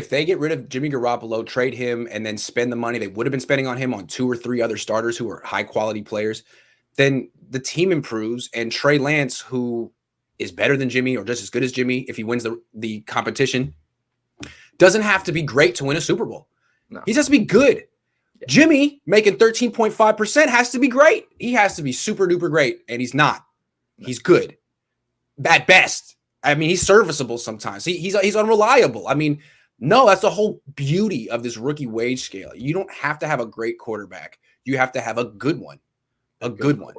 if they get rid of Jimmy Garoppolo, trade him, and then spend the money they would have been spending on him on 2 or 3 other starters who are high quality players, then the team improves. And Trey Lance, who is better than Jimmy or just as good as Jimmy if he wins the competition, doesn't have to be great to win a Super Bowl. No. He just has to be good. Yeah. Jimmy making 13.5% has to be great. He has to be super duper great, and he's not. No. He's good at best. I mean, he's serviceable sometimes. He's unreliable. I mean, no, that's the whole beauty of this rookie wage scale. You don't have to have a great quarterback. You have to have a good one. A good one.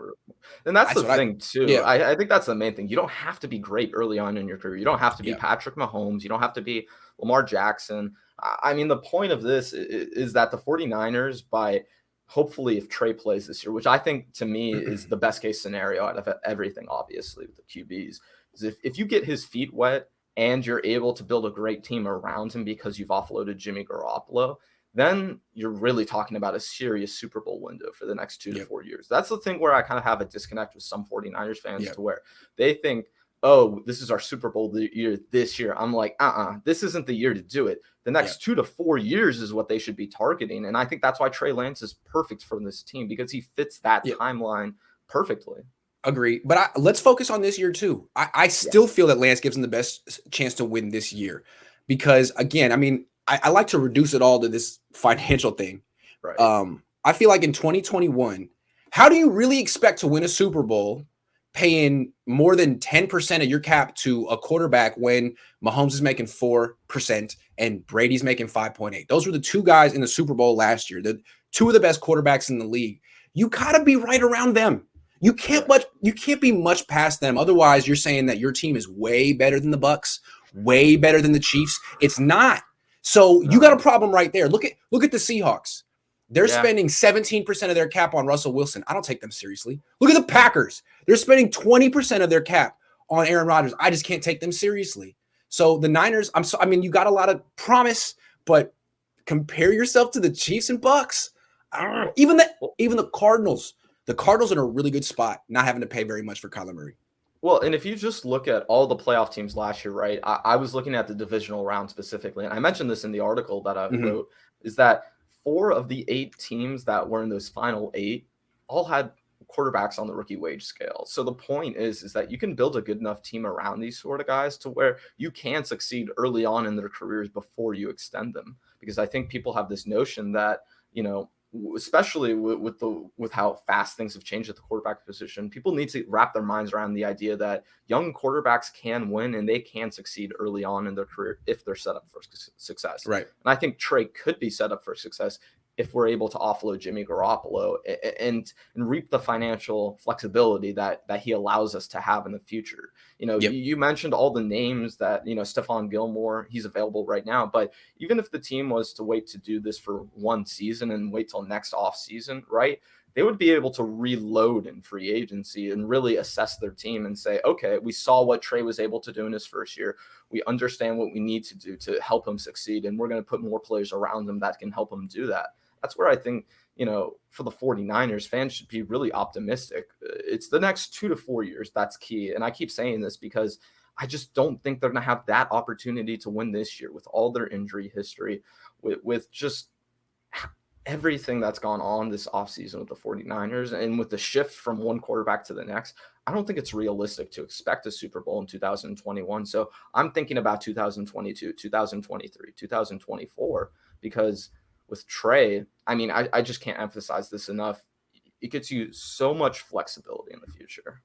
And that's the thing, too. Yeah. I think that's the main thing. You don't have to be great early on in your career. You don't have to be Patrick Mahomes. You don't have to be Lamar Jackson. I mean, the point of this is that the 49ers, by hopefully if Trey plays this year, which I think to me is the best case scenario out of everything, obviously, with the QBs, is if you get his feet wet and you're able to build a great team around him because you've offloaded Jimmy Garoppolo, then you're really talking about a serious Super Bowl window for the next 2 to 4 years. That's the thing where I kind of have a disconnect with some 49ers fans to where they think, oh, this is our Super Bowl year this year. I'm like, this isn't the year to do it. The next 2 to 4 years is what they should be targeting. And I think that's why Trey Lance is perfect for this team, because he fits that timeline perfectly. Agree. But let's focus on this year too. I still feel that Lance gives him the best chance to win this year because, again, I mean, I like to reduce it all to this financial thing. Right. I feel like in 2021, how do you really expect to win a Super Bowl paying more than 10% of your cap to a quarterback when Mahomes is making 4% and Brady's making 5.8? Those were the two guys in the Super Bowl last year, the two of the best quarterbacks in the league. You gotta be right around them. You can't be much past them. Otherwise, you're saying that your team is way better than the Bucs, way better than the Chiefs. It's not. So you got a problem right there. Look at the Seahawks. They're spending 17% of their cap on Russell Wilson. I don't take them seriously. Look at the Packers. They're spending 20% of their cap on Aaron Rodgers. I just can't take them seriously. So the Niners, I mean, you got a lot of promise, but compare yourself to the Chiefs and Bucs. Even the Cardinals. The Cardinals are in a really good spot, not having to pay very much for Kyler Murray. Well, and if you just look at all the playoff teams last year, right? I was looking at the divisional round specifically, and I mentioned this in the article that I wrote, is that 4 of the 8 teams that were in those final 8 all had quarterbacks on the rookie wage scale. So the point is that you can build a good enough team around these sort of guys to where you can succeed early on in their careers before you extend them. Because I think people have this notion that, you know, especially with how fast things have changed at the quarterback position, people need to wrap their minds around the idea that young quarterbacks can win and they can succeed early on in their career if they're set up for success. Right. And I think Trey could be set up for success if we're able to offload Jimmy Garoppolo and reap the financial flexibility that he allows us to have in the future. You know, you mentioned all the names that, you know, Stephon Gilmore, he's available right now. But even if the team was to wait to do this for one season and wait till next off season, right, they would be able to reload in free agency and really assess their team and say, okay, we saw what Trey was able to do in his first year. We understand what we need to do to help him succeed. And we're going to put more players around him that can help him do that. That's where I think, you know, for the 49ers, fans should be really optimistic. It's the next 2 to 4 years. That's key. And I keep saying this because I just don't think they're going to have that opportunity to win this year with all their injury history, with just everything that's gone on this offseason with the 49ers and with the shift from one quarterback to the next. I don't think it's realistic to expect a Super Bowl in 2021. So I'm thinking about 2022, 2023, 2024, because with Trey, I mean, I just can't emphasize this enough. It gets you so much flexibility in the future.